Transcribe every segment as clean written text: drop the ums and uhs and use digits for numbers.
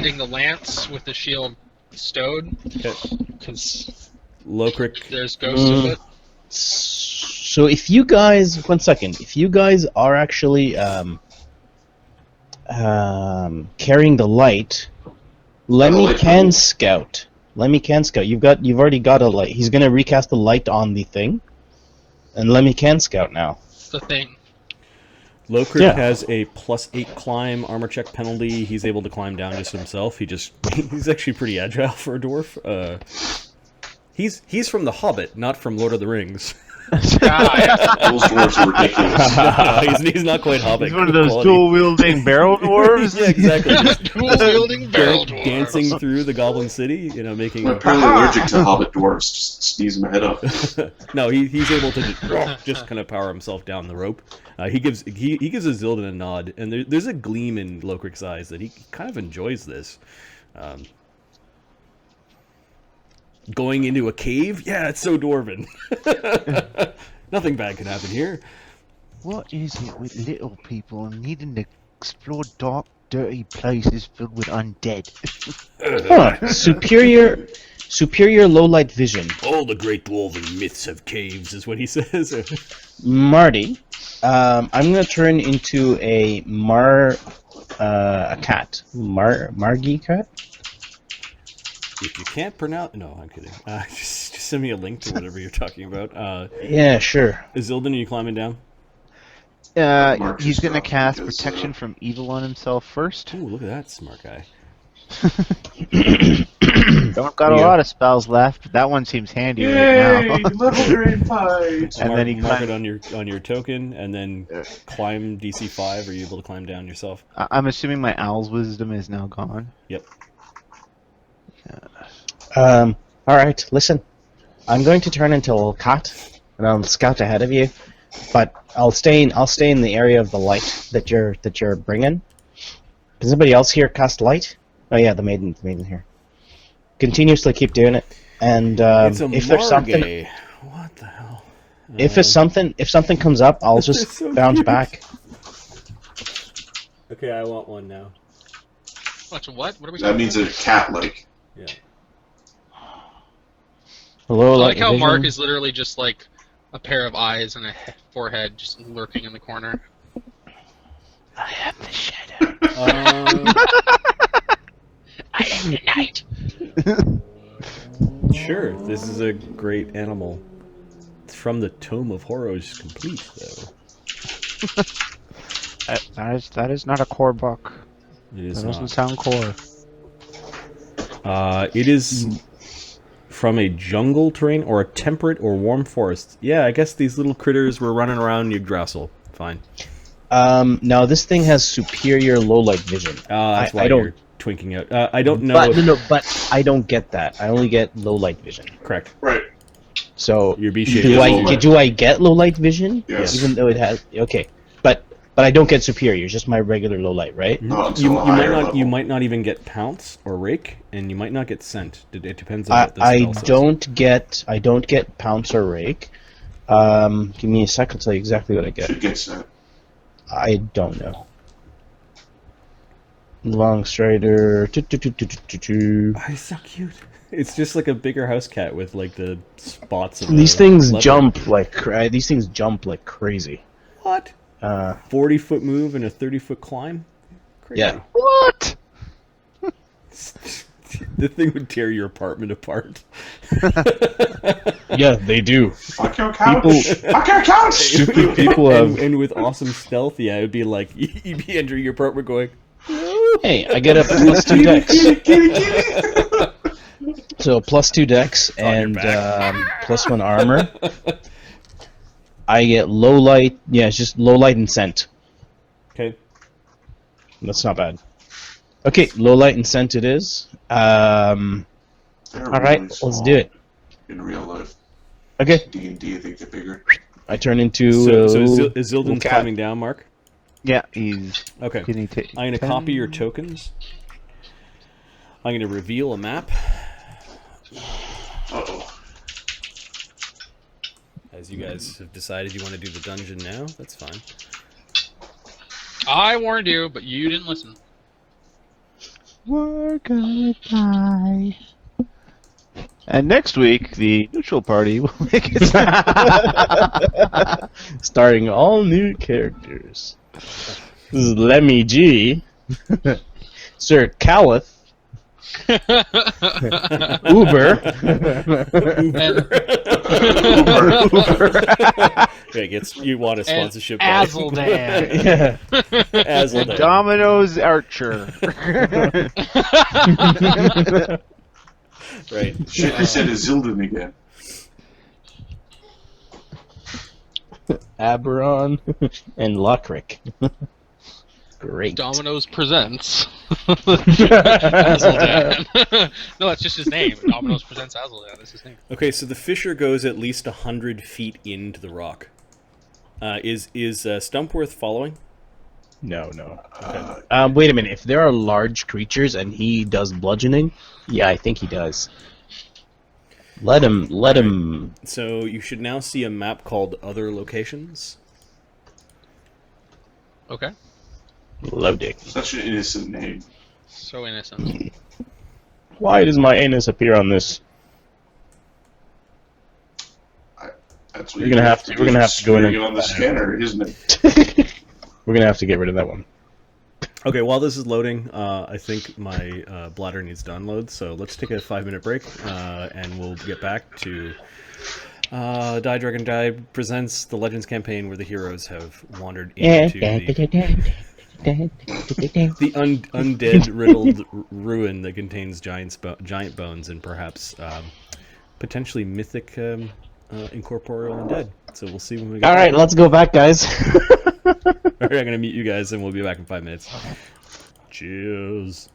defending the lance with the shield stowed. Because Locric. there's ghosts of it. So if you guys, one second, if you guys are actually carrying the light, Lemmy can scout. Lemmy can scout. You've already got a light. He's gonna recast the light on the thing, and Lemmy can scout now. The thing. Locric has a +8 climb armor check penalty. He's able to climb down just himself. He's actually pretty agile for a dwarf. He's from The Hobbit, not from Lord of the Rings. Those dwarves are ridiculous. No, he's not quite Hobbit. He's one of those dual-wielding barrel dwarves. Yeah, exactly. Dual-wielding barrel dwarves. Dancing through the Goblin City, making. I'm apparently allergic to Hobbit dwarves. Just sneeze my head up. No, he's able to just kind of power himself down the rope. He gives a Zildin a nod, and there's a gleam in Locric's eyes that he kind of enjoys this. Going into a cave? Yeah, it's so dwarven. Nothing bad can happen here. What is it with little people and needing to explore dark, dirty places filled with undead? Superior low light vision. All the great dwarven myths have caves, is what he says. Marty, I'm gonna turn into a cat. Margie cat? If you can't pronounce... No, I'm kidding. Just send me a link to whatever you're talking about. Yeah, sure. Zildin, are you climbing down? He's going to cast Protection from Evil on himself first. Ooh, look at that smart guy. Don't got a lot of spells left, but that one seems handy right now. Level grade fight! And then you mark it on your token, and then climb DC 5. Are you able to climb down yourself? I'm assuming my Owl's Wisdom is now gone. Yep. Alright, listen. I'm going to turn into a little cat, and I'll scout ahead of you. But I'll stay in the area of the light that you're bringing. Does anybody else here cast light? Oh yeah, the maiden here. Continuously keep doing it, and if there's something, what the hell? if something comes up, I'll just so bounce cute. back. Okay, I want one now. What? What are we That talking means about? a cat-like. Yeah. Hello, I like how vision. Mark is literally just like a pair of eyes and a forehead just lurking in the corner. I am the shadow. I am the night. Sure, this is a great animal. It's from the Tome of Horrors complete, though. That is not a core book. It is That doesn't not. sound core. It is from a jungle terrain or a temperate or warm forest. Yeah, I guess these little critters were running around Yggdrasil. Fine. No, this thing has superior low light vision. That's why I don't. you're twinking out. I don't know. But but I don't get that. I only get low light vision. Correct. Right. So Your B You shape. get do I get low light vision? Yes. Even though it has but I don't get superior. Just my regular low light, right? Not You until a higher might not. level. You might not even get pounce or rake, and you might not get scent. It depends on what the I spell says. don't get pounce or rake. Give me a sec. I'll tell you exactly what I get. Should get sent. I don't know. Long strider. Oh, he's so cute. It's just like a bigger house cat with like the spots. Of These the things leopard. jump like crazy. What? 40-foot move and a 30-foot climb. Crazy. Yeah. What? The thing would tear your apartment apart. Yeah, they do. Fuck your couch! People- Fuck your couch! People have. and with awesome stealth, yeah, it'd be like you'd be entering your apartment going. Hey, I get a +2 dex. So +2 dex on your and back. +1 armor. I get low light. Yeah, it's just low light and scent. Okay. That's not bad. Okay, low light and scent it is. All right, let's do it. In real life. Okay, D&D, I think they're bigger. I turn into. So is little Zildin cat. climbing down, Mark? Yeah, he's Okay. getting I'm going to copy your tokens. I'm going to reveal a map. Uh-oh. As you guys have decided you want to do the dungeon now, that's fine. I warned you, but you didn't listen. We're gonna die. And next week, the neutral party will make it. Starring all new characters. This is Lemmy G, Sir Caliph, Uber, Yeah, you want a sponsorship? And by- Azuldan. yeah. Azuldan. Domino's Archer. Right. Shit, I said Azildan again. Aberon, and Lockrick. Great. Domino's presents Azuldan. No, that's just his name. Domino's presents Azuldan. That's his name. Okay, so the fissure goes at least 100 feet into the rock. Is Stumpworth following? No. Wait a minute. If there are large creatures and he does bludgeoning, yeah, I think he does. Let him. So you should now see a map called Other Locations. Okay. Loading. Such an innocent name. So innocent. Why does my anus appear on this? That's what We're gonna have to go in smearing and it on the scanner, isn't it? We're gonna have to get rid of that one. Okay, while this is loading, I think my bladder needs to unload, so let's take a 5-minute break, and we'll get back to DieDragonDie presents the Legends campaign where the heroes have wandered into the undead riddled ruin that contains giant bones and perhaps potentially mythic incorporeal undead. So we'll see when we get All right, back. let's go back, guys. All right, I'm gonna meet you guys, and we'll be back in 5 minutes. Cheers.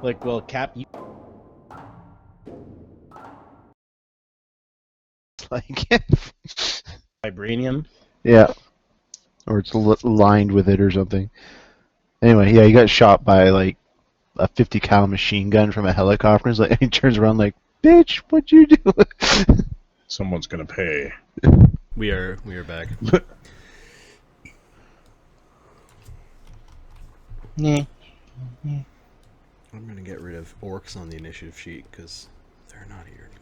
Like, well, Cap, you Like, vibranium. yeah, or it's lined with it or something. Anyway, yeah, he got shot by like a 50 cal machine gun from a helicopter. He's like, he turns around like, "Bitch, what'd you do?" Someone's gonna pay. We are back. Yeah. I'm gonna get rid of orcs on the initiative sheet because they're not here anymore.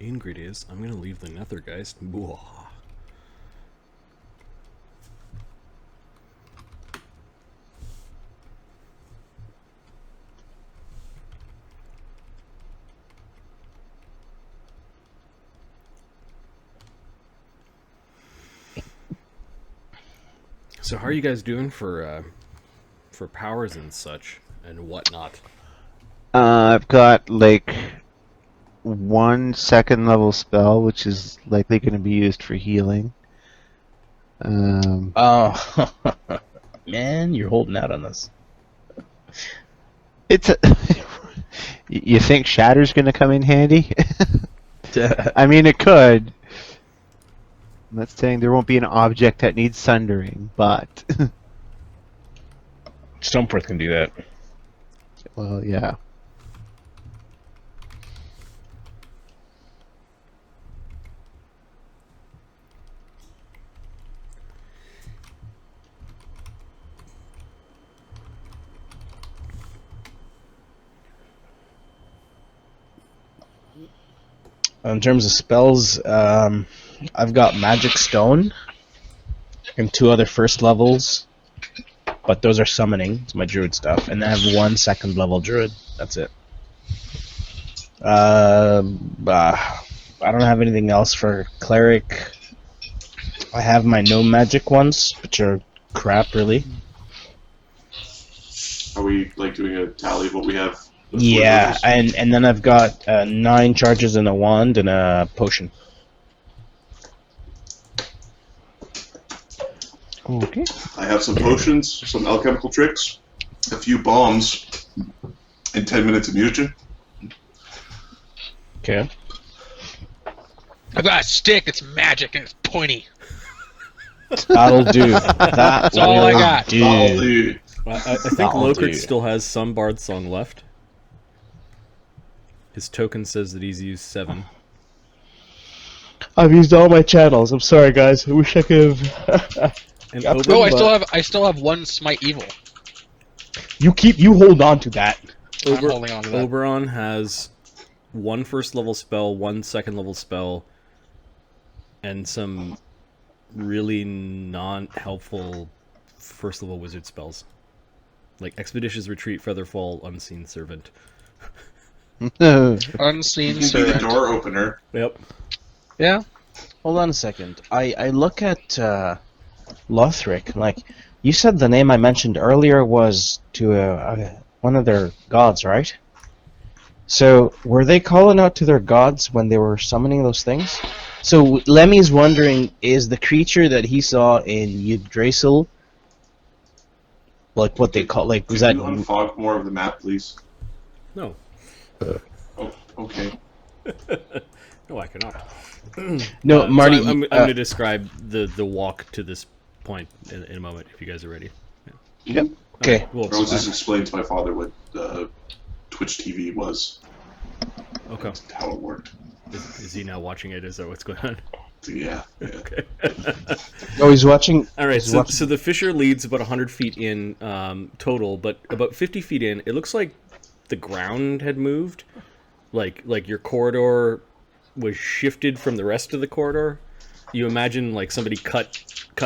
Ingrid is, I'm gonna leave the Nethergeist. Bwah. So how are you guys doing for powers and such and whatnot? I've got like 1 second level spell, which is likely going to be used for healing. Oh, man, you're holding out on this. It's a you think Shatter's going to come in handy? I mean, it could. I'm not saying there won't be an object that needs sundering, but Stoneforth can do that. well, yeah. In terms of spells, I've got Magic Stone and 2 other first levels, but those are summoning. It's my Druid stuff, and then I have 1 second level Druid. That's it. I don't have anything else for Cleric. I have my no magic ones, which are crap, really. Are we like doing a tally of what we have? Yeah, and then I've got 9 charges and a wand and a potion. Okay. I have some potions, some alchemical tricks, a few bombs, and 10 minutes of mutagen. Okay. I've got a stick. It's magic and it's pointy. That'll do. That's all I got. That'll do. I think That'll Lockhart do. still has some Bard Song left. His token says that he's used 7. I've used all my channels. I'm sorry, guys. I wish I could have. And Yep. Ober- Oh, I still have 1 smite evil. You hold on to that. I'm holding on to that. Oberon has 1 first level spell, 1 second level spell, and some really non-helpful first level wizard spells. Like Expeditious Retreat, Featherfall, Unseen Servant. Unseen You can do the servant. door opener. Yep. Yeah. Hold on a second. I look at Lothric. Like, you said the name I mentioned earlier was to one of their gods, right? So, were they calling out to their gods when they were summoning those things? So, Lemmy's wondering, is the creature that he saw in Yggdrasil, like what they call, like, was Could that... you unfog more of the map, please? No. Oh, okay. No, I cannot. No, Marty... So I'm going to describe the walk to this point in a moment, if you guys are ready. Yep. Okay. Cool. I was just explaining to my father what Twitch TV was, Okay. how it worked. Is he now watching it? Is that what's going on? Yeah. Okay. Oh, he's watching... All right, he's so watching- the fissure leads about 100 feet in total, but about 50 feet in, it looks like the ground had moved. Like your corridor was shifted from the rest of the corridor. You imagine like somebody cut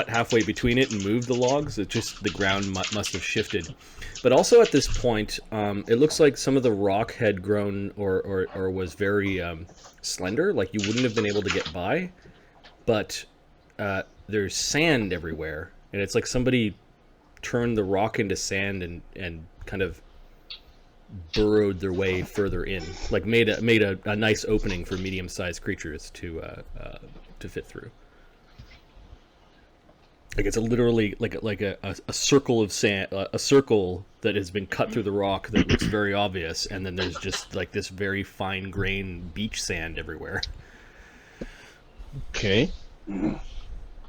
halfway between it and moved the logs. It's just the ground must have shifted. But also at this point, it looks like some of the rock had grown or was very slender, like you wouldn't have been able to get by. But there's sand everywhere, and it's like somebody turned the rock into sand and kind of burrowed their way further in, like made a nice opening for medium-sized creatures to fit through. Like it's literally like a circle of sand, a circle that has been cut through the rock that looks very obvious, and then there's just like this very fine grain beach sand everywhere. Okay.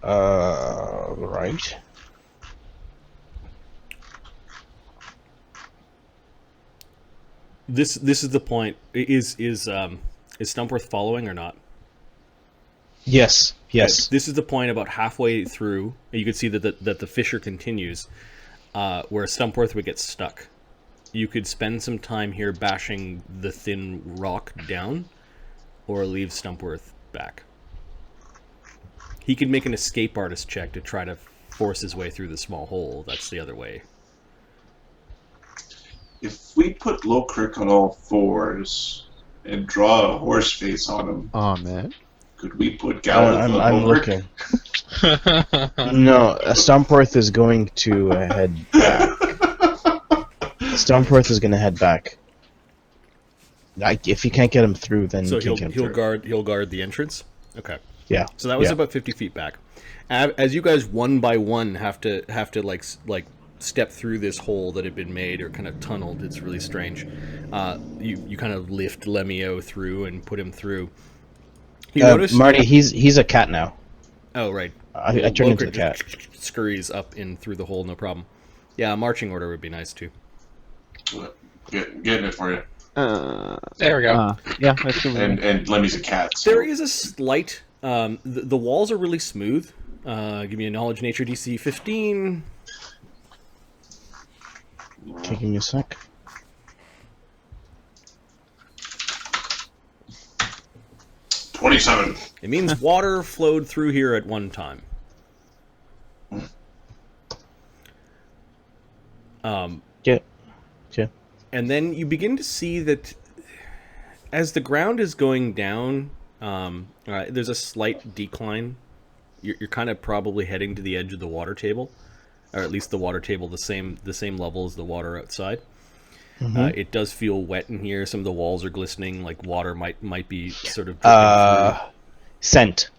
Right. This is the point. Is Stumpworth following or not? Yes. Yes. This is the point about halfway through. You can see that the fissure continues, where Stumpworth would get stuck. You could spend some time here bashing the thin rock down, or leave Stumpworth back. He could make an escape artist check to try to force his way through the small hole. That's the other way. If we put Low Crick on all fours and draw a horse face on him, Oh man. could we put Gallant on I'm Low looking. No, Stumpworth is going to head back. Stumpworth is going to head back. If you can't get him through, then So you can't get him through. he'll guard the entrance. Okay. Yeah. So that was Yeah. about 50 feet back. As you guys one by one have to like step through this hole that had been made or kind of tunneled. It's really strange. You kind of lift Lemio through and put him through. You notice, Marty, he's a cat now. Oh right. I turned into the cat. Just scurries up in through the hole, no problem. Yeah, a marching order would be nice too. Getting it for you. There we go. Yeah, that's good. And Lemmy's a cat. So. There is a slight. The walls are really smooth. Give me a knowledge nature DC 15. Taking a sec. $27. It means water flowed through here at one time. Yeah. And then you begin to see that as the ground is going down, there's a slight decline. You're kind of probably heading to the edge of the water table, or at least the water table the same level as the water outside. Mm-hmm. It does feel wet in here. Some of the walls are glistening, like water might be sort of dripping Scent.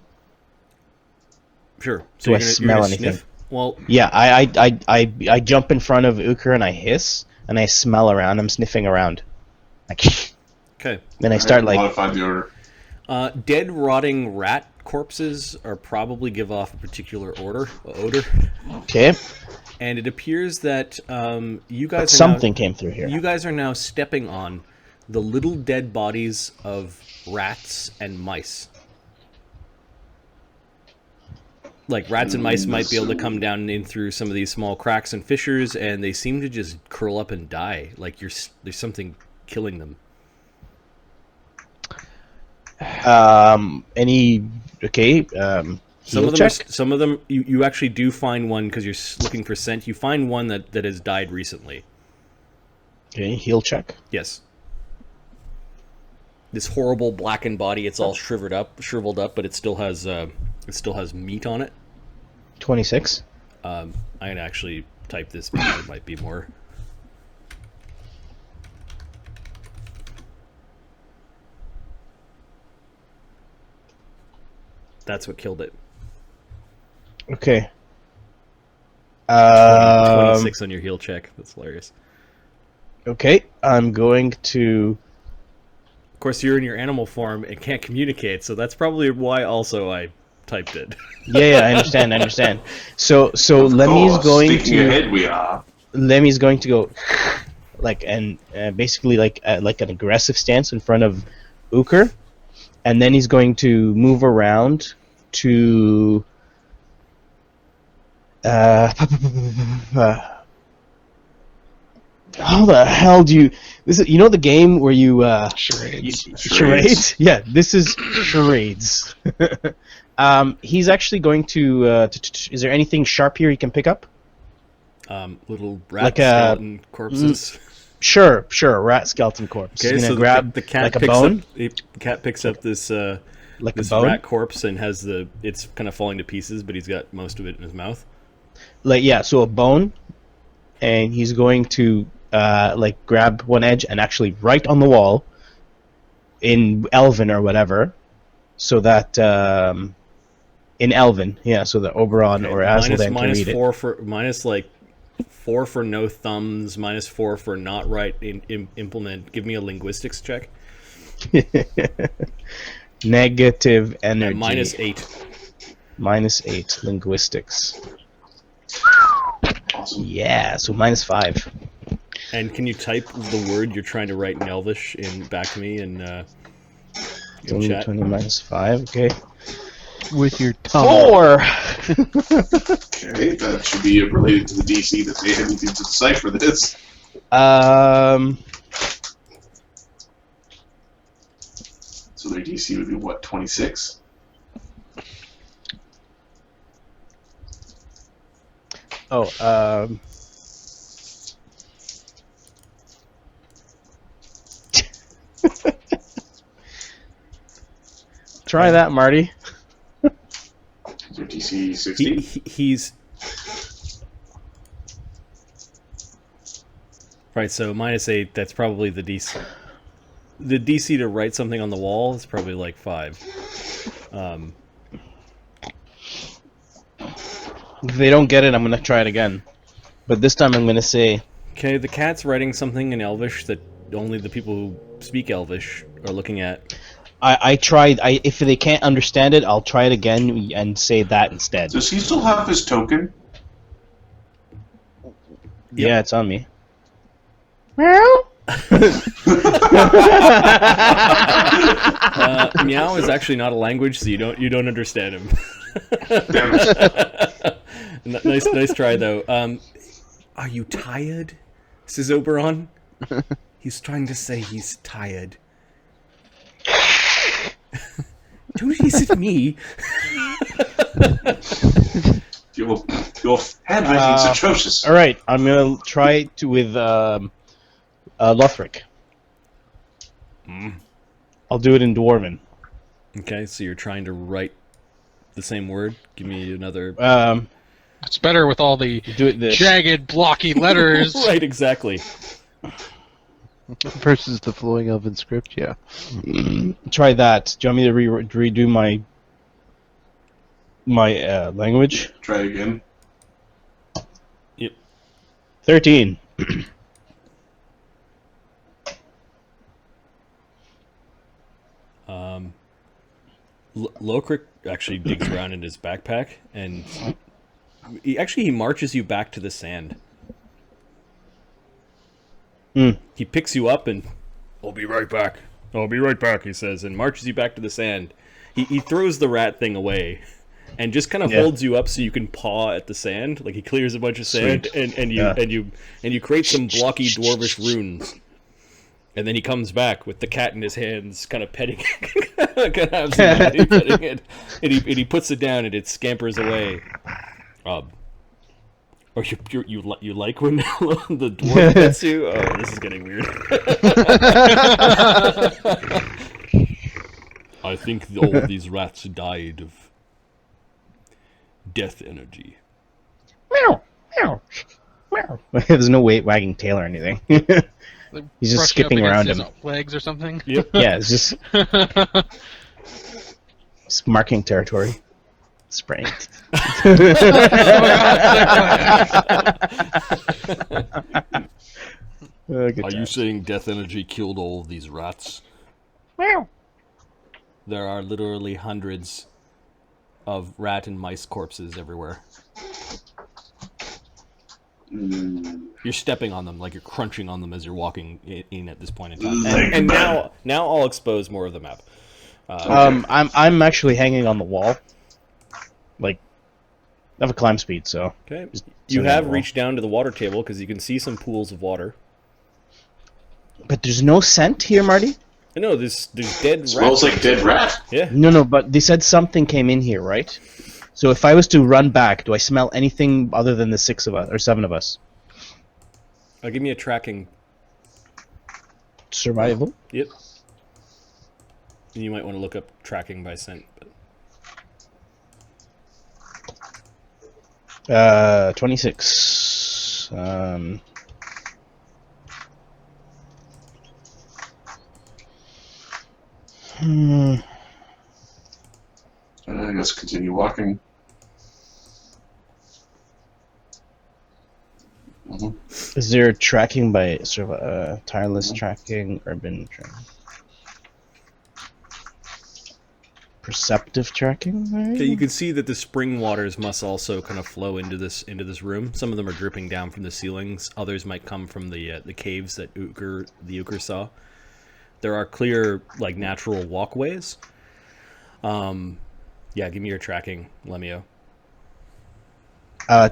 through. Sure. Do I smell anything? Sniff? Well, Yeah, I jump in front of Uker and I hiss and I smell around. I'm sniffing around. Like, okay. then I start like, Modified the order. Dead, rotting rat corpses are probably give off a particular odor. okay, And it appears that you guys but are something came through here. You guys are now stepping on the little dead bodies of rats and mice. Like rats and mice might be able to come down in through some of these small cracks and fissures, and they seem to just curl up and die. Like there's something killing them. Some of them, you actually do find one because you're looking for scent. You find one that has died recently. Okay, heal check. Yes. This horrible blackened body. It's all shriveled up, but it still has meat on it. 26. I'm gonna actually type this because it might be more. That's what killed it. Okay. 26 on your heal check. That's hilarious. Okay, I'm going to. Of course, you're in your animal form and can't communicate, so that's probably why also I typed it. Yeah, I understand. So Of Lemmy's course, going thinking to. ahead we are. Lemmy's going to go, basically like an aggressive stance in front of Uker, and then he's going to move around to. How the hell do you? This is the game where you Charades. charades. Yeah, this is charades. He's actually going to. Is there anything sharp here he can pick up? Little rat Like skeleton corpses. Sure, rat skeleton corpse. Okay, He's gonna so grab the cat like a picks bone, up the cat picks up this like this a bone. rat corpse and has it's kind of falling to pieces, but he's got most of it in his mouth. So a bone, and he's going to grab one edge and actually write on the wall in Elven or whatever, so that in Elven, so that Oberon or Asmodean can read it. -4 for no thumbs, -4 for not right implement. Give me a linguistics check. Negative energy. -8. -8 linguistics. Awesome. Yeah, so -5. And can you type the word you're trying to write in Elvish back to me in chat? 20 -5. Okay. With your tongue. 4. Okay, that should be related to the DC that they had to decipher this. So their DC would be what, 26? Try that, Marty. Is their DC 16? He's right. So -8. That's probably the DC. The DC to write something on the wall is probably like 5. If they don't get it, I'm gonna try it again. But this time I'm gonna say. Okay, the cat's writing something in Elvish that only the people who speak Elvish are looking at. I tried. If they can't understand it, I'll try it again and say that instead. Does he still have his token? Yeah, it's on me. Meow is actually not a language, so you don't understand him. Damn it. Nice try though. Are you tired? Says Oberon. He's trying to say he's tired. Don't hiss at me. Your handwriting's atrocious. All right, I'm gonna try to with Lothric. I'll do it in Dwarven. Okay, so you're trying to write the same word. Give me another. It's better with all the Do it this. jagged, blocky letters. Right, exactly. Versus the flowing elven script, yeah. Try that. Do you want me to redo my language? Try again. 13. Lokrik actually digs around in his backpack and he marches you back to the sand. He picks you up and I'll be right back. I'll be right back, he says, and marches you back to the sand. He throws the rat thing away and just kind of holds you up so you can paw at the sand. Like he clears a bunch of sand and you create some blocky dwarvish runes. And then he comes back with the cat in his hands, kind of petting it, kind of absentmindedly petting it, and he puts it down and it scampers away. Or you like when the dwarf pets you? Oh, this is getting weird. I think all of these rats died of death energy. Meow, meow, meow. There's no wagging tail or anything. Like He's just brushing up skipping around against him. his legs or something. Yep. Yeah, it's just. It's marking territory. Spraying. Good Are you times. saying death energy killed all of these rats? Meow. There are literally hundreds of rat and mice corpses everywhere. You're stepping on them, like you're crunching on them as you're walking in at this point in time. And now I'll expose more of the map. I'm actually hanging on the wall. Like, I have a climb speed, so. Okay. Just You sitting on have the wall. reached down to the water table because you can see some pools of water. But there's no scent here, Marty? No, there's dead rats. Smells like dead rat. Yeah. No, but they said something came in here, right? So if I was to run back, do I smell anything other than the 6 of us, or 7 of us? Give me a tracking. Survival? Yep. You might want to look up tracking by scent. But... 26. I guess continue walking. Is there tracking by sort of tireless tracking, urban tracking? Perceptive tracking? Okay, you can see that the spring waters must also kind of flow into this room. Some of them are dripping down from the ceilings. Others might come from the caves that the Euchre saw. There are clear, like, natural walkways. Yeah, give me your tracking, Lemio.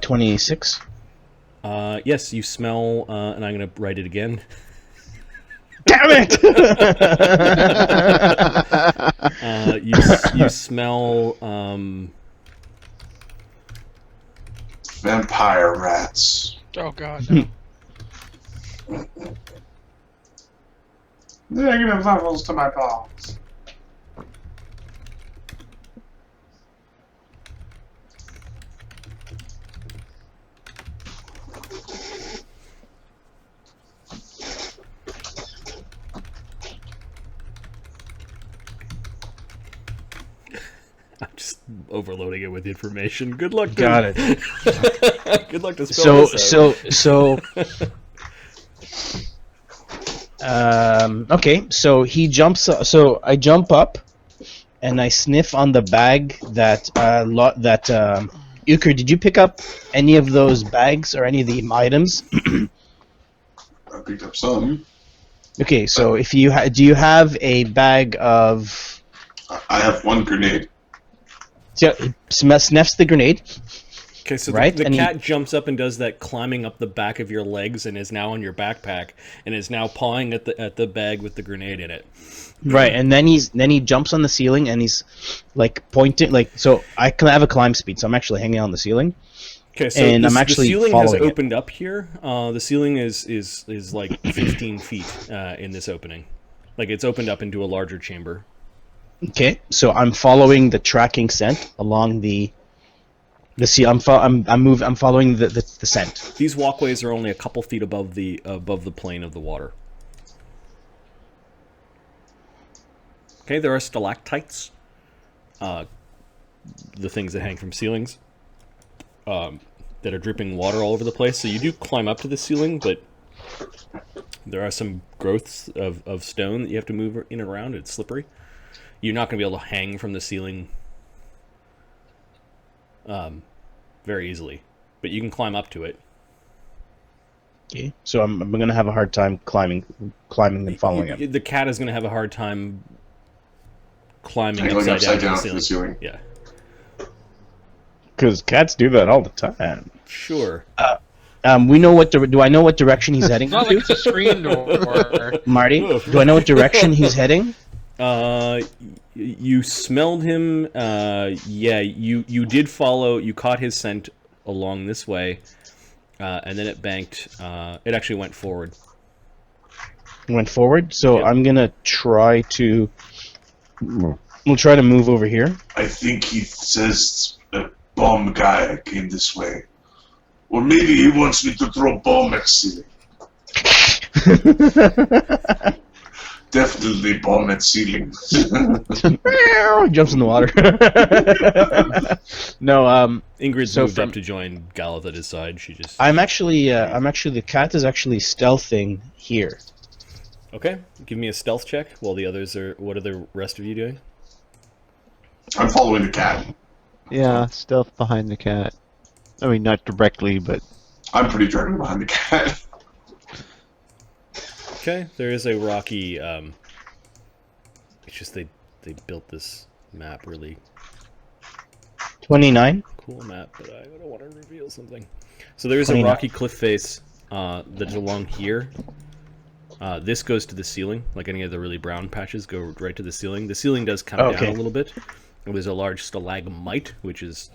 26. Yes, you smell, and I'm going to write it again. Damn it! You smell, Vampire rats. Oh god, no. Negative levels to my balls. I'm just overloading it with information. Good luck. Got it. Good luck to spell this out. Okay, so he jumps. So I jump up, and I sniff on the bag that Euchre, did you pick up any of those bags or any of the items? I picked up some. Okay, so if you do you have a bag of? I have one grenade. So sniffs the grenade. Okay, so Right, the and cat jumps up and does that, climbing up the back of your legs, and is now on your backpack, and is now pawing at the bag with the grenade in it. Right, and then he jumps on the ceiling and he's like pointing so I can have a climb speed, so I'm actually hanging on the ceiling. Okay, so And the, I'm actually the ceiling has following it. opened up here. The ceiling is like 15 feet in this opening. Like, it's opened up into a larger chamber. Okay, so I'm following the tracking scent along the I'm following the scent. These walkways are only a couple feet above the plane of the water. Okay, there are stalactites, the things that hang from ceilings, that are dripping water all over the place. So you do climb up to the ceiling, but there are some growths of stone that you have to move in and around. It's slippery. You're not going to be able to hang from the ceiling very easily, but you can climb up to it. Okay, so I'm gonna have a hard time climbing and following him. The cat is going to have a hard time climbing Going upside down to to the ceiling. Yeah, Because cats do that all the time. sure. We know what do I know what direction he's heading It's not to? like it's a screen door. Marty, do I know what direction he's heading? You smelled him. Yeah, you did follow. You caught his scent along this way, and then it banked. It actually went forward. Went forward, so Yep. I'm gonna try to. We'll try to move over here. I think he says a bomb guy came this way. Or maybe he wants me to throw a bomb at ceiling. Definitely bomb at ceiling. Jumps in the water. No, Ingrid's So moved from- up to join Galeth at his side. She just I'm actually the cat is actually stealthing here. okay. Give me a stealth check while the others are. What are the rest of you doing? I'm following the cat. Yeah, stealth behind the cat. I mean, not directly, but I'm pretty directly behind the cat. Okay, there is a rocky. It's just they built this map really 29. cool map, but I don't want to reveal something. So there is a 29. rocky cliff face that's along here. This goes to the ceiling, like any of the really brown patches go right to the ceiling. The ceiling does come Okay. down a little bit. There's a large stalagmite, which is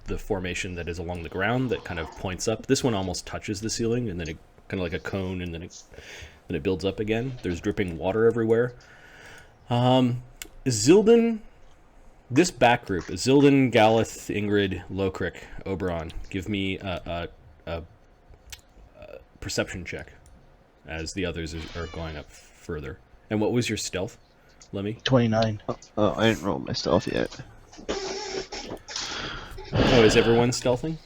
the formation that is along the ground that kind of points up. This one almost touches the ceiling, and then it kind of like a cone, and then it builds up again. There's dripping water everywhere. Zildin, this back group, Zildin, Galeth, Ingrid, Lokrik, Oberon, give me a perception check as the others are going up further. And what was your stealth, Lemmy? 29. oh, I didn't roll my stealth yet. Oh, is everyone stealthing?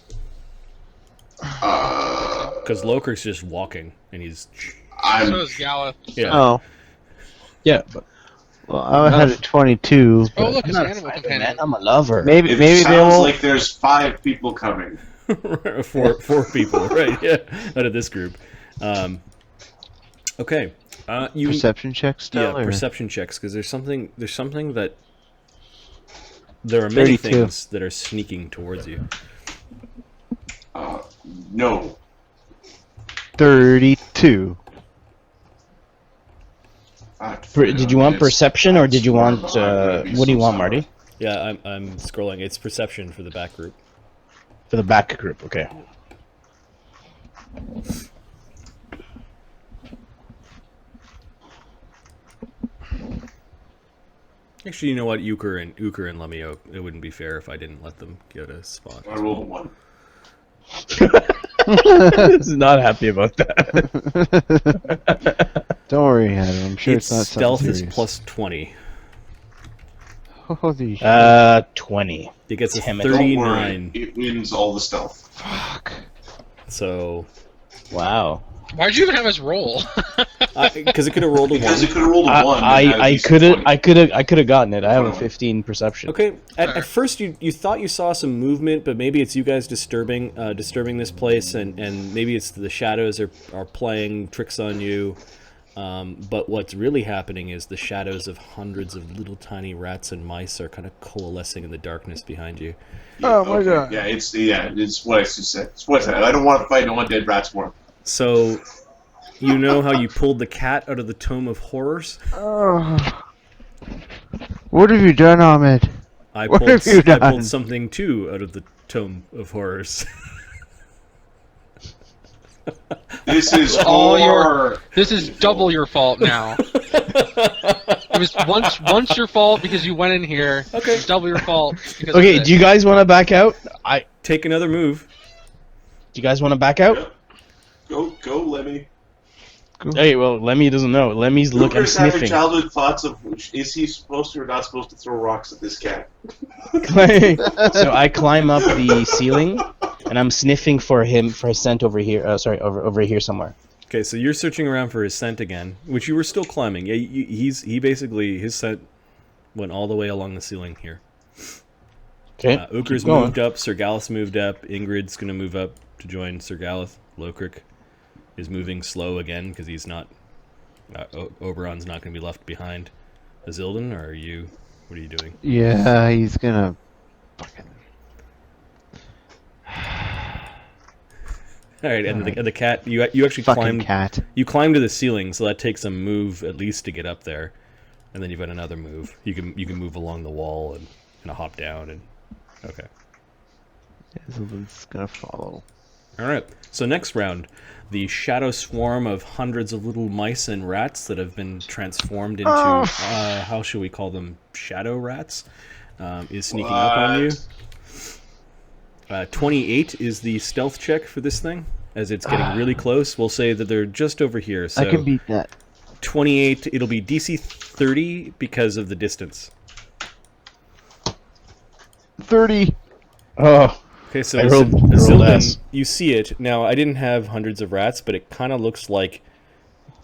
Uh, Because Lokrik's just walking, and he's... I'm. So is Galeth. Yeah. Oh, Yeah, but well, I had a 22. Oh, But look, I'm it's not an a animal fighter, companion. man. I'm a lover. maybe It they sounds won't. like there's 5 people coming. four people, right? Yeah, out of this group. Okay. You Perception check still? yeah, or- perception checks because there's something that there are many 32. things that are sneaking towards you. No. 32. Did you want perception or did you want? What do you want, Marty? Yeah, I'm scrolling. It's perception for the back group. For the back group, okay. Actually, you know what? Euchre and Lemio, it wouldn't be fair if I didn't let them get a spot. I rolled a 1. He's not happy about that. Don't worry, Adam. I'm sure Its it's not stealth something is serious. plus 20. Holy shit. 20. It gets a Damn it. Don't worry, 39. it wins all the stealth. Fuck. So, Wow. Why'd you even have us roll? because it could have rolled a Because it 1. could have rolled a 1. I could have gotten it. I have a 15 perception. Okay. At first, you thought you saw some movement, but maybe it's you guys disturbing this place, and maybe it's the shadows are playing tricks on you. But what's really happening is the shadows of hundreds of little tiny rats and mice are kind of coalescing in the darkness behind you. Oh my God. Yeah, it's what I just said. It's what I said. I don't want to fight no undead rats more. So, you know how you pulled the cat out of the Tome of Horrors? Oh. What have you done, Ahmed? I What pulled, have you I done? pulled something too out of the Tome of Horrors. This is All your- horror. This is double your fault now. It was once your fault because you went in here. Okay. It's double your fault. Because Okay, of do you guys want to back out? Do Take another move. you guys want to back out? Go, Lemmy. Hey, well, Lemmy doesn't know. Lemmy's looking Luker's having sniffing. childhood thoughts of is he supposed to or not supposed to throw rocks at this cat? So I climb up the ceiling, and I'm sniffing for his scent over here. Over here somewhere. Okay, so you're searching around for his scent again, which you were still climbing. Yeah, he basically his scent went all the way along the ceiling here. Okay. Ukr's keep going. moved up. Sir Galeth moved up. Ingrid's gonna move up to join Sir Galeth. Lokrik is moving slow again because he's not. Oberon's not gonna be left behind. Azildan, or are you? What are you doing? Yeah, he's gonna. Fucking. All right, and the cat. You actually Fucking climbed. cat. You climb to the ceiling, so that takes a move at least to get up there, and then you've got another move. You can move along the wall and kind of hop down and. Okay. It's gonna follow. All right. So next round, the shadow swarm of hundreds of little mice and rats that have been transformed into how shall we call them? Shadow rats, is sneaking up on you. 28 is the stealth check for this thing. As it's getting really close, we'll say that they're just over here. So I can beat that. 28. It'll be DC 30 because of the distance. 30. Oh, Okay, so I rolled Zildin, S. you see it. Now, I didn't have hundreds of rats, but it kind of looks like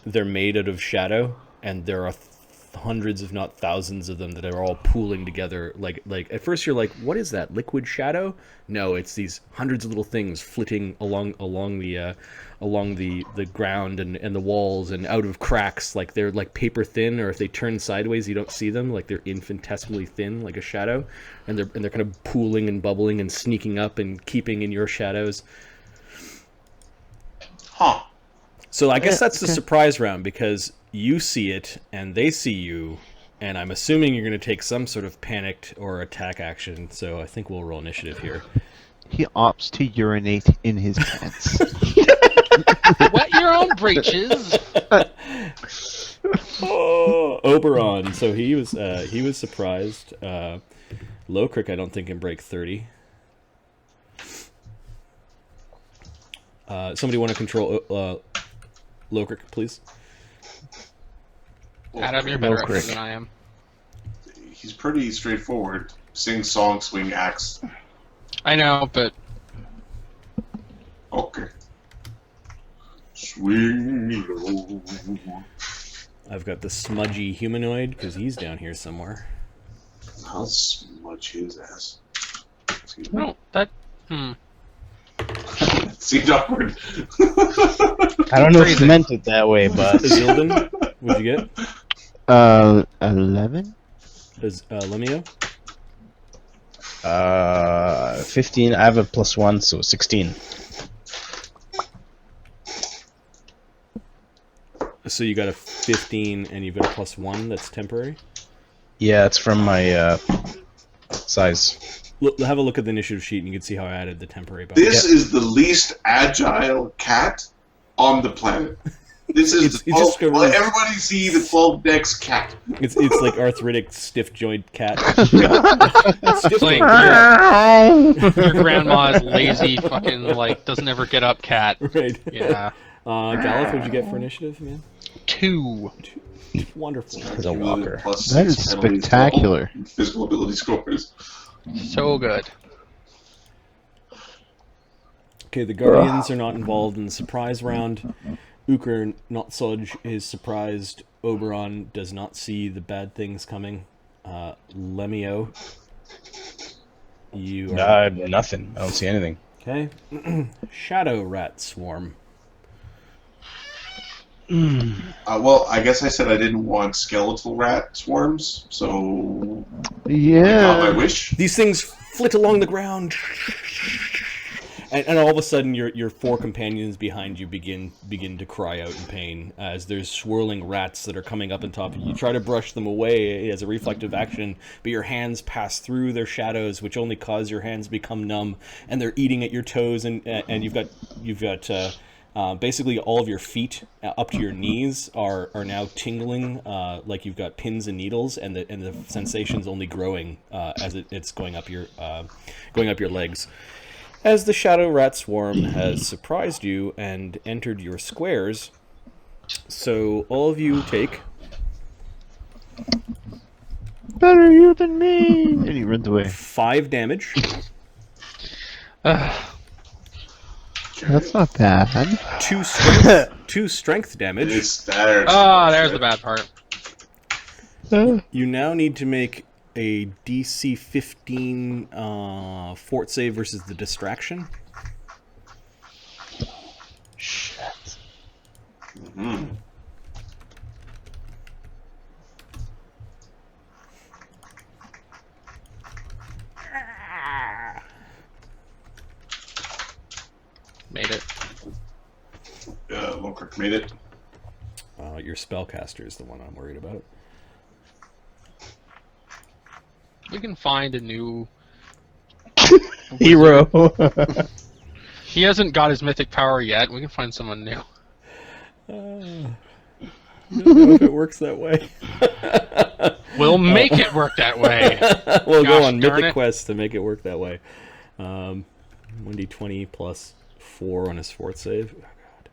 they're made out of shadow, and there are hundreds, if not thousands of them that are all pooling together. Like at first you're like, what is that, liquid shadow? No, it's these hundreds of little things flitting along the ground and the walls and out of cracks, like they're like paper thin, or if they turn sideways you don't see them, like they're infinitesimally thin like a shadow, and they're kind of pooling and bubbling and sneaking up and keeping in your shadows. Huh. So I guess that's the surprise round, because you see it and they see you, and I'm assuming you're going to take some sort of panicked or attack action, so I think we'll roll initiative here. He opts to urinate in his pants. Wet your own breeches. Oh, Oberon. So he was surprised. Lowcrick, I don't think, can break 30. Somebody want to control Lowcrick, please? Adam, you're better at crick. it than I am. He's pretty straightforward. Sing song, swing axe. I know, but Okay. Swing low. I've got the smudgy humanoid, because he's down here somewhere. I'll smudge his ass. Excuse me. no, that. Seemed awkward. I don't know if Crazy. you meant it that way, but Zildin, what'd you get? 11? Is Lemio? 15. I have a +1, so 16. So you got a 15 and you've got a +1 that's temporary? Yeah, it's from my size. Have a look at the initiative sheet and you can see how I added the temporary bonus. This is the least agile cat on the planet. This is It's the just 12, a really- everybody see the 12 decks cat. It's like arthritic, stiff joint cat. Stiff Like joint cat. your grandma's lazy, fucking like doesn't ever get up cat. Right. Yeah, Galif, what'd you get for initiative, man? 2. Wonderful. As a walker. Plus That is 6 penalties to spectacular. all physical ability scores. So good. Okay, the Guardians are not involved in the surprise round. Ukr Notsoj is surprised. Oberon does not see the bad things coming. Lemio, you are... Nothing. I don't see anything. Okay. Shadow Rat Swarm. Well, I guess I said I didn't want skeletal rat swarms, so I got my Yeah. wish. These things flit along the ground, and all of a sudden, your four companions behind you begin to cry out in pain as there's swirling rats that are coming up on top of you. You try to brush them away as a reflective action, but your hands pass through their shadows, which only cause your hands to become numb, and they're eating at your toes, and you've got basically all of your feet up to your knees are now tingling, like you've got pins and needles, and the sensation's only growing as it's going up your legs. As the Shadow Rat Swarm has surprised you and entered your squares, so all of you take Better you than me. And he runs away. 5 damage, That's not bad. 2 strength damage. It's there. There's the bad part. You now need to make a DC 15 fort save versus the distraction. Shit. Mhm. Made it. Lockhart made it. Your spellcaster is the one I'm worried about. We can find a new Hero. He hasn't got his mythic power yet. We can find someone new. I don't know if it works that way. We'll make it work that way. We'll go Gosh on darn Mythic it. Quest to make it work that way. 1d20 plus 4 on his fort save. Oh, God.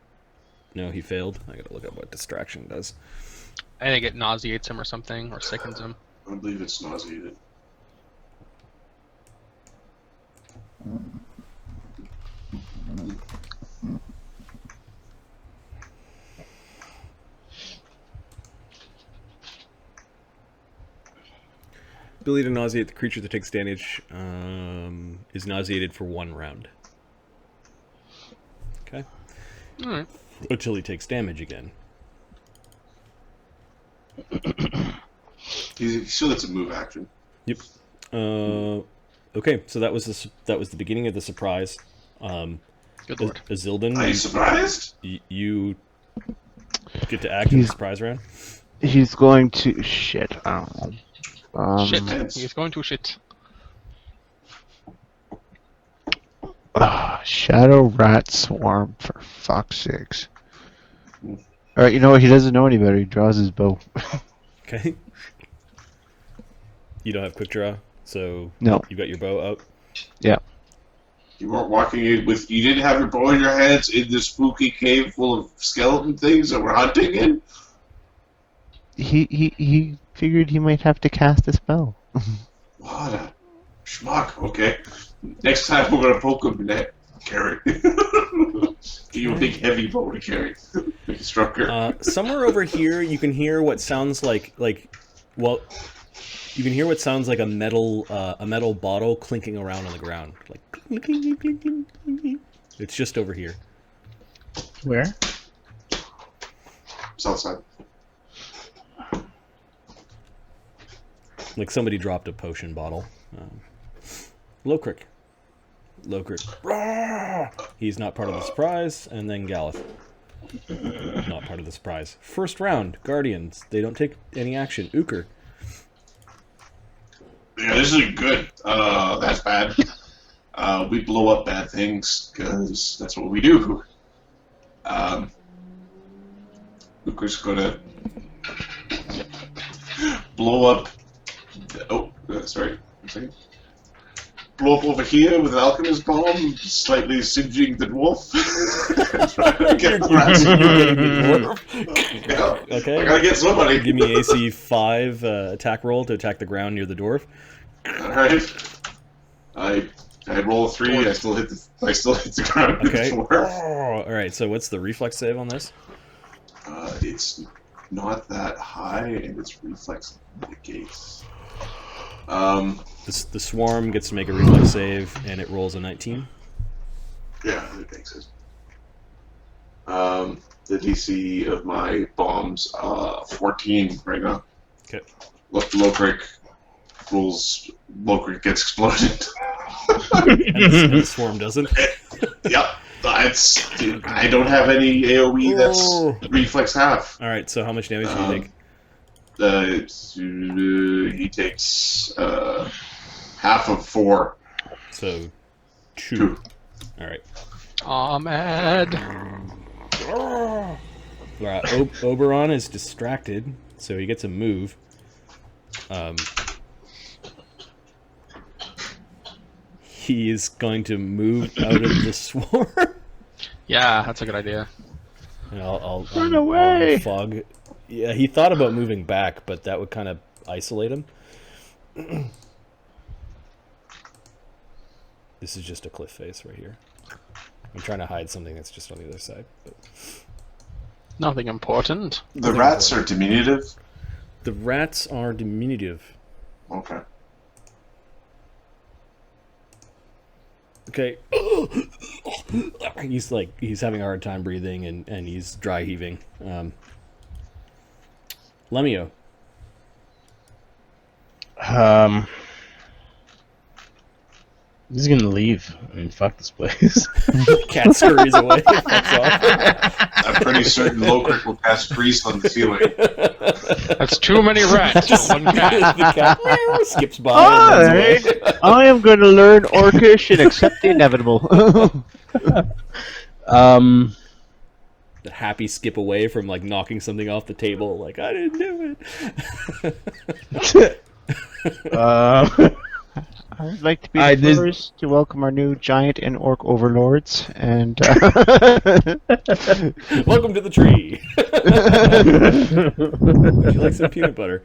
No, he failed. I gotta look up what distraction does. I think it nauseates him or something, or sickens him. I believe it's nauseated. Ability to nauseate the creature that takes damage is nauseated for 1 round. Okay. Alright. Until he takes damage again. He still gets a move action. Yep. Okay, so that was the beginning of the surprise. Good lord. Azildan, Are you surprised? you get to act in the surprise round. He's going to shit. I don't know. Shit. He's going to shit. Shadow Rat Swarm, for fuck's sakes. Alright, you know what? He doesn't know any better. He draws his bow. Okay. You don't have quick draw, so No. you got your bow out. Yeah. You weren't walking in with. You didn't have your bow in your hands in this spooky cave full of skeleton things that we're hunting in? He figured he might have to cast a spell. What a schmuck. Okay. Next time we're gonna poke him in the carry. Give you a big heavy bow to carry. Make it stronger. Somewhere over here, you can hear what sounds like you can hear what sounds like a metal bottle clinking around on the ground, like clink, clink, clink, clink, clink. It's just over here. Where? South side. Like somebody dropped a potion bottle. Lokrik. He's not part of the surprise, and then Galith. Not part of the surprise. First round, Guardians. They don't take any action. Uker. Yeah, this is good. That's bad. We blow up bad things because that's what we do. Uker's gonna blow up. Oh, sorry. Blow up over here with an alchemist bomb, slightly singeing the dwarf. Get the rats. Yeah. Okay. I gotta get somebody. Give me AC 5 attack roll to attack the ground near the dwarf. Alright. I roll a 3, I still hit the ground. Okay. With 4. Alright, so what's the reflex save on this? It's not that high, and it's reflex negates. The swarm gets to make a reflex save, and it rolls a 19. Yeah, it makes it. The DC of my bombs, 14 right now. Okay. Lokrik gets exploded. And the swarm doesn't. Yep. I don't have any AoE that's reflex half. Alright, so how much damage do you take? He takes half of 4. So 2. Alright. Ahmed. Alright, Oberon is distracted, so he gets a move. He is going to move out of the swarm. Yeah, that's a good idea. And I'll Run away! Fog. Yeah, he thought about moving back, but that would kind of isolate him. This is just a cliff face right here. I'm trying to hide something that's just on the other side. But Nothing important. The rats are diminutive. the rats are diminutive. Okay. Okay. He's having a hard time breathing and he's dry heaving. Lemio. He's gonna leave and fuck this place. Cat scurries away. Fucks off. I'm pretty certain Lokrik will cast freeze on the ceiling. That's too many rats for one cat. The cat skips by. And runs away. Alright, I am going to learn Orcish and accept the inevitable. The happy skip away from like knocking something off the table. Like I didn't do it. I'd like to be I the did- first to welcome our new giant and orc overlords, and Welcome to the tree. Would you like some peanut butter?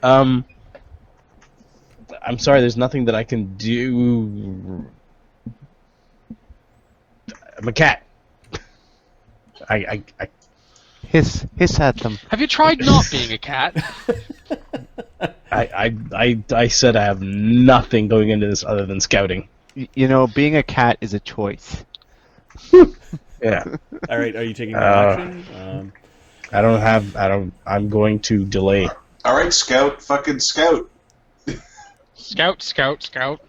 I'm sorry. There's nothing that I can do. I'm a cat. I hiss at them. Have you tried not being a cat? I said I have nothing going into this other than scouting. You know, being a cat is a choice. Yeah. All right, are you taking no action? I'm going to delay. Alright, Scout, fucking Scout. Scout, scout, scout.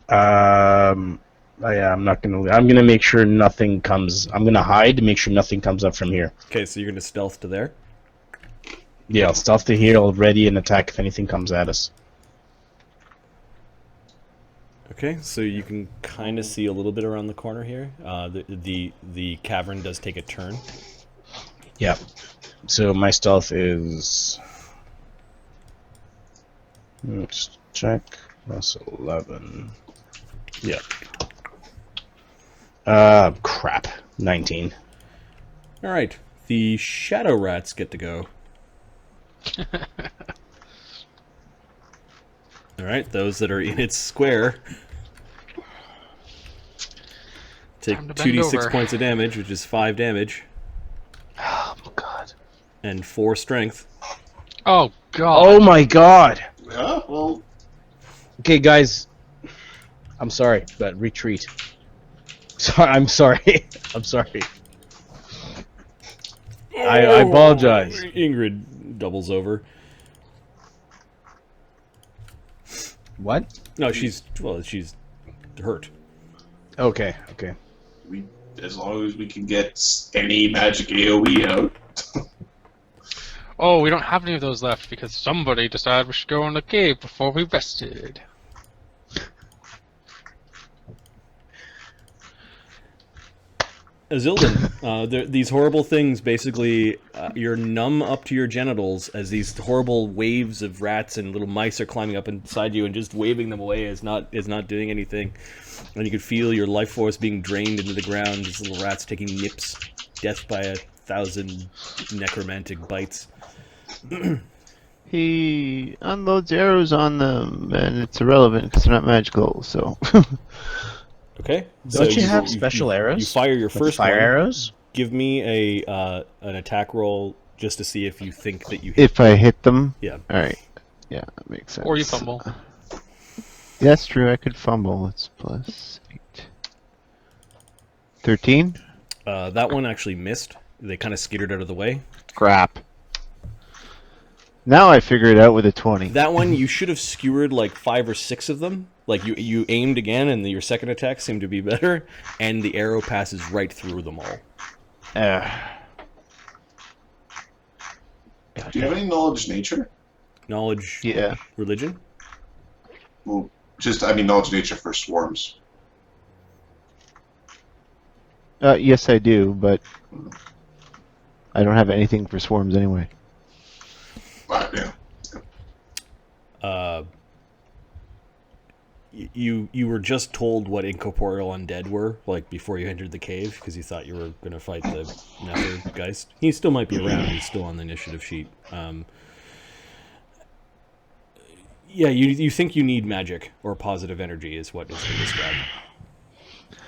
I'm not gonna. I'm gonna make sure nothing comes. I'm gonna hide to make sure nothing comes up from here. Okay, so you're gonna stealth to there. Yeah, I'll stealth to here. I'll ready and attack if anything comes at us. Okay, so you can kind of see a little bit around the corner here. The cavern does take a turn. Yeah. So my stealth is. Let's check. That's 11. Yeah. Crap. 19. All right, the shadow rats get to go. All right, those that are in its square take Time to bend 2d6 over. points of damage, which is 5 damage, Oh my god. and 4 strength. Oh god. Oh my god. Yeah, well, Okay, guys. I'm sorry, but retreat. I'm sorry. I'm sorry. I apologize. Ingrid doubles over. What? No, she's hurt. Okay. Okay. as long as we can get any magic AoE out. Oh, we don't have any of those left because somebody decided we should go in the cave before we rested. Azildan, these horrible things basically, you're numb up to your genitals as these horrible waves of rats and little mice are climbing up inside you, and just waving them away is not doing anything. And you can feel your life force being drained into the ground, these little rats taking nips, death by 1,000 necromantic bites. He unloads arrows on them, and it's irrelevant because they're not magical, so... Okay. Don't you have special arrows? You fire your Like first fire one. arrows? Give me an attack roll just to see if you think that you hit. If I hit them? Yeah. Alright. Yeah, that makes sense. Or you fumble. Yeah, that's true, I could fumble. It's plus 8. 13? That one actually missed. They kind of skittered out of the way. Crap. Now I figure it out with a 20. That one, you should have skewered like 5 or 6 of them. Like you aimed again, and your second attack seemed to be better, and the arrow passes right through them all. Do you have any knowledge nature? Knowledge, Yeah. religion. Well, I mean knowledge nature for swarms. Yes, I do, but I don't have anything for swarms anyway. Yeah. You were just told what incorporeal undead were, like before you entered the cave, because you thought you were going to fight the Nethergeist. He still might be around. He's still on the initiative sheet. Yeah, you think you need magic or positive energy is what is been described.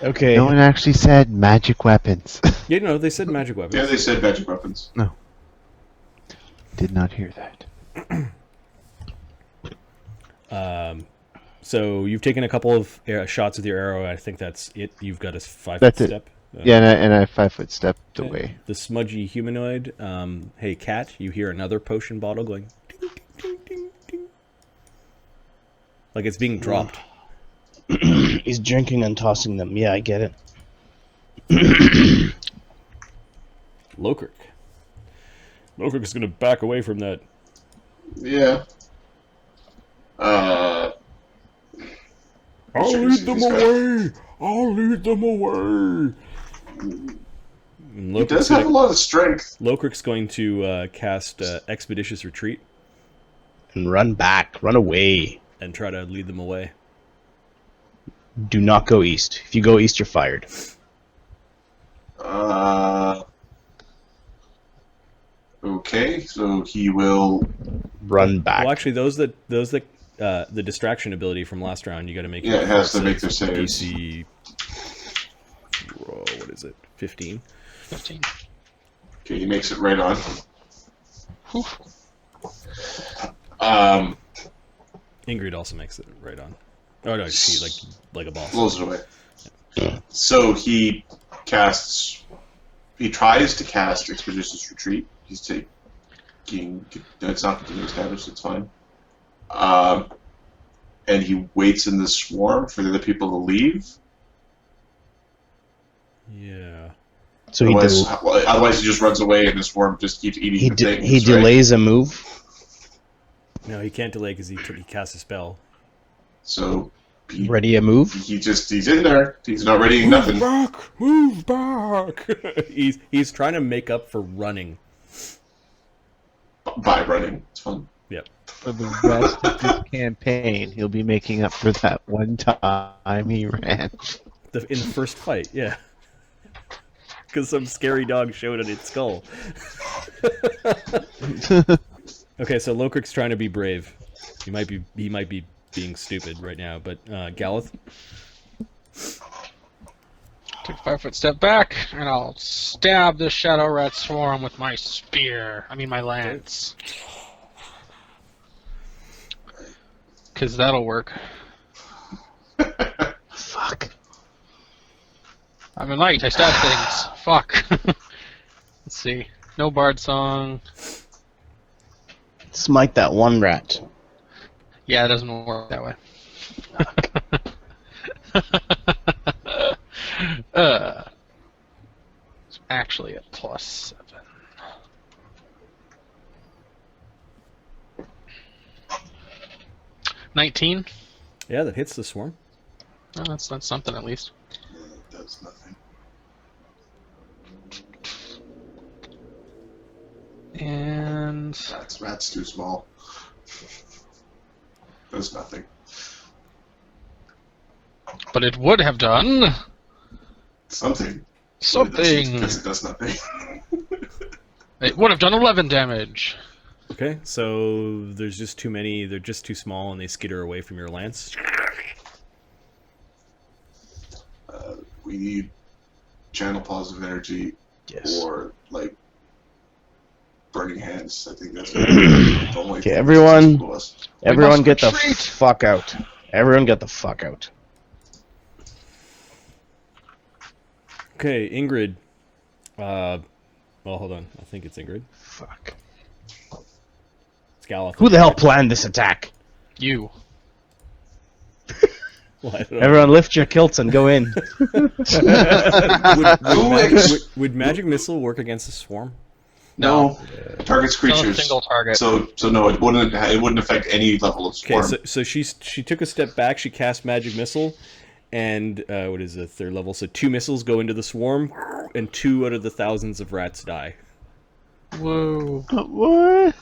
Okay. No one actually said magic weapons. Yeah, no, they said magic weapons. Yeah, they said magic weapons. No. Did not hear that. So you've taken a couple of shots with your arrow. I think that's it. You've got a 5-foot That's it. step. Yeah, and I 5-foot stepped Okay. away. The smudgy humanoid. Hey, cat, you hear another potion bottle going ding, ding, ding, ding. Like it's being dropped. He's drinking and tossing them. Yeah, I get it. Lokirk. Lokirk's going to back away from that. Yeah. I'll Sure, lead see them this guy. away! I'll lead them away! And He does have a lot of strength. Lokrik's going to cast Expeditious Retreat And run back. Run away. and try to lead them away. Do not go east. If you go east, you're fired. Okay, so he will. Run back. Well, actually, those that the distraction ability from last round, you got to make. Yeah, it has to make their saves. DC. What is it? 15. 15. Okay, he makes it right on. Whew. Ingrid also makes it right on. Oh no, she like a boss. Blows it away. So he casts. He tries to cast Expeditious Retreat. He's taking. It's not continuous damage. It's fine. And he waits in the swarm for the other people to leave. Yeah. So Otherwise, he just runs away, and the swarm just keeps eating the things. he delays a move. No, he can't delay because he cast a spell. So Ready a move? He's in there. He's not readying nothing. Move back! he's trying to make up for running. By running. It's fun. Yep. For the rest of this campaign, he'll be making up for that one time he ran. In the first fight, yeah. Because some scary dog showed on its skull. Okay, so Lokrik's trying to be brave. He might be being stupid right now, but Galeth? Take a 5-foot step back, and I'll stab the Shadow Rat Swarm with my spear. I mean my lance. Because that'll work. Fuck. I'm a knight, I stab things. Fuck. Let's see. No bard song. Smite that one rat. Yeah, it doesn't work that way. It's actually a +7. $19. Yeah, that hits the swarm. Oh, that's something at least. It does nothing. And Rat's too small. Does nothing. but it would have done Something. something. Because it does nothing. It would have done 11 damage. Okay, so there's just too many. They're just too small, and they skitter away from your lance. We need channel positive energy or like burning hands. I think that's the only Okay, thing everyone that's accessible to us. Everyone must get the retreat. fuck out. Everyone get the fuck out. Okay, Ingrid. Well, hold on. I think it's Ingrid. Fuck. It's Galeth. Who the hell planned this attack? You. Well, I don't know. Everyone lift your kilts and go in. Would magic missile work against a swarm? No, targets It's on a creatures. single target. So no, it wouldn't affect any level of Okay, swarm. so she took a step back. She cast magic missile, and what is it, third level? So 2 missiles go into the swarm, and 2 out of the thousands of rats die. Whoa. What?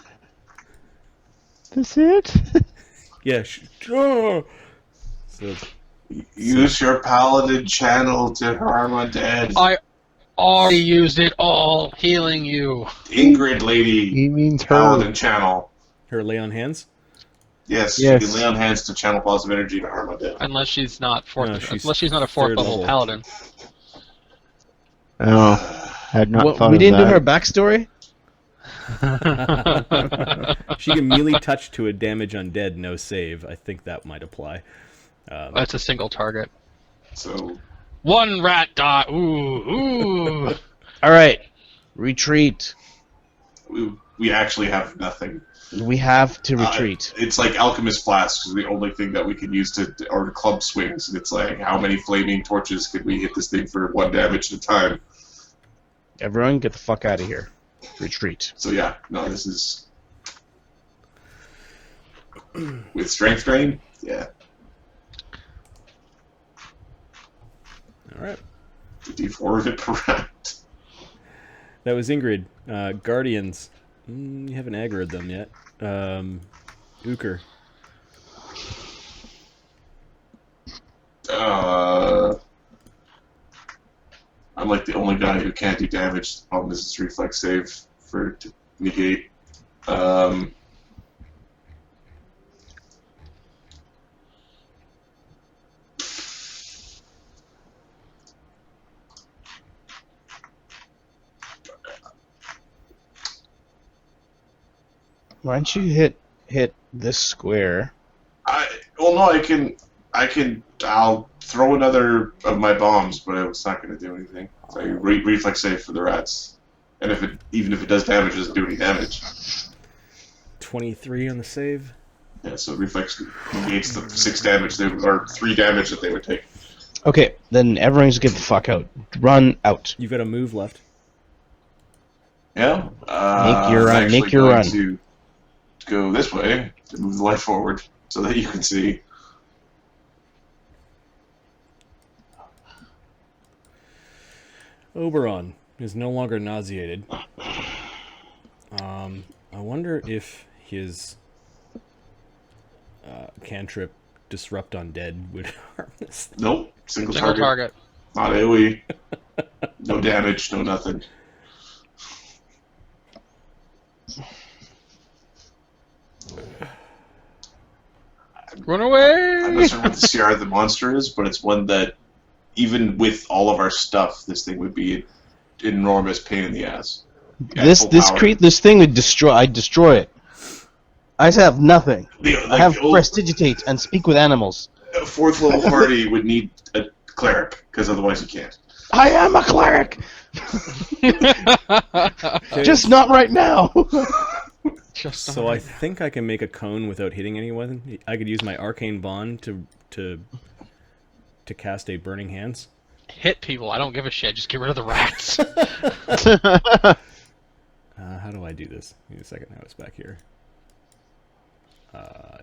That's it? Yeah. So Use your paladin channel to harm undead. I already used it all, healing you. Ingrid lady, He means her. paladin channel. her lay on hands. Yes, Yes. you can lay on hands to channel positive energy to harm undead. Unless she's not fourth. No, she's unless she's not a 4th third level level. paladin. Oh, had not thought we of didn't do that. her backstory? She can melee touch to a damage undead, no save. I think that might apply. That's a single target. So 1 rat die. Ooh. Alright. Retreat. we actually have nothing. We have to retreat. It's like alchemist flasks is the only thing that we can use or club swings. And it's like how many flaming torches could we hit this thing for 1 damage at a time? Everyone get the fuck out of here. Retreat. So yeah, no, this is with strength drain. Yeah, All right. the D4 of it per round. That was Ingrid. Guardians. You haven't aggroed them yet. Ooker. I'm like the only guy who can't do damage. The problem is it's reflex save for to negate. Why don't you hit this square? I'll throw another of my bombs, but it's not going to do anything. So reflex save for the rats, and even if it does damage, it doesn't do any damage. 23 on the save. Yeah, so reflex negates the 6 damage or 3 damage that they would take. Okay, then everyone just get the fuck out. Run out. You've got a move left. Yeah. Make your run. Make your run. To go this way to move the light forward so that you can see. Oberon is no longer nauseated. I wonder if his cantrip Disrupt Undead would harm this. Nope. Single Single target. Not AoE. No damage, no nothing. Run away! I'm not sure what the CR of the monster is, but it's one that, even with all of our stuff, this thing would be an enormous pain in the ass. This thing would destroy. I'd destroy it. I have nothing. I have prestidigitate and speak with animals. A 4th level party would need a cleric, because otherwise you can't. I am a cleric! Just not right now! So I think I can make a cone without hitting anyone. I could use my arcane bond to cast a burning hands. Hit people. I don't give a shit. Just get rid of the rats. How do I do this? Give me a second. Now it's back here.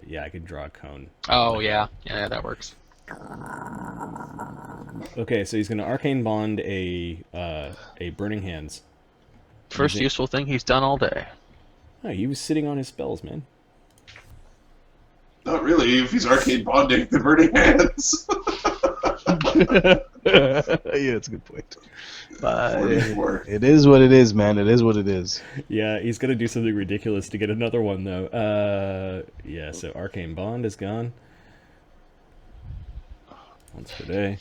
Yeah, I could draw a cone. Oh yeah, that works. Okay, so he's going to arcane bond a burning hands. First useful thing he's done all day. Oh, he was sitting on his spells, man. Not really, if he's arcane bonding the burning hands. Yeah, that's a good point. It is what it is, man. It is what it is. Yeah, he's going to do something ridiculous to get another one, though. Yeah, so arcane bond is gone. Once per day.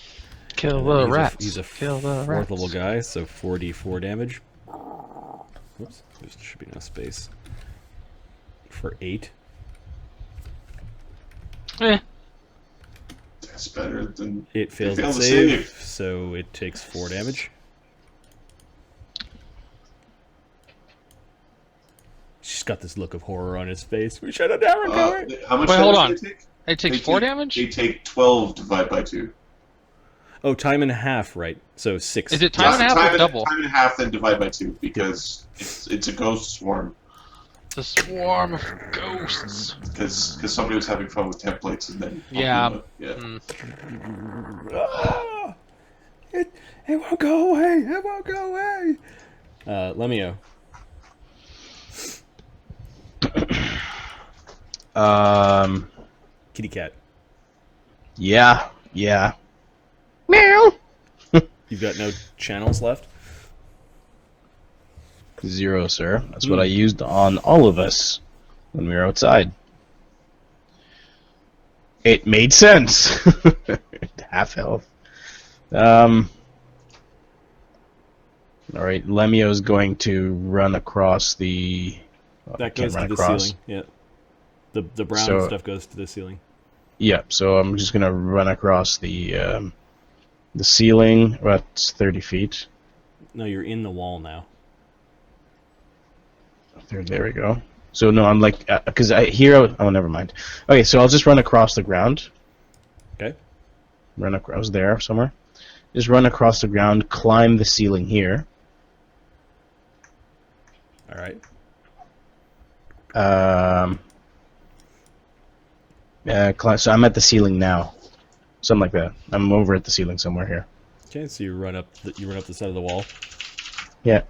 Kill the rats. He's a Kill the 4th rats. level guy, so 4d4 damage. Oops, there should be no space. For 8. Eh. That's better than... It fails It to failed to save, save. so it takes 4 damage. She's got this look of horror on his face. We should have never done it. How much Wait, hold damage on. do they take? It takes 4 damage? They take 12 divided by 2. Oh, time and a half, right? So 6. Is it time and a half or double? Time and a half, then divide by 2, because it's a ghost swarm. The swarm of ghosts. Because somebody was having fun with templates and then... Yeah. Yeah. Ah! It won't go away! It won't go away! Lemio. Kitty cat. Yeah. Meow. You've got no channels left? 0, sir. That's what I used on all of us when we were outside. It made sense. Half health. Alright, Lemio's going to run across the... That goes to the ceiling. Yeah. The brown stuff goes to the ceiling. Yeah, so I'm just gonna run across the ceiling. That's 30 feet. No, you're in the wall now. There we go. So no, I'm like, because oh, never mind. Okay, so I'll just run across the ground. Okay. I was there somewhere. Just run across the ground, climb the ceiling here. All right. So I'm at the ceiling now. Something like that. I'm over at the ceiling somewhere here. Okay, so you run up the side of the wall. Yeah.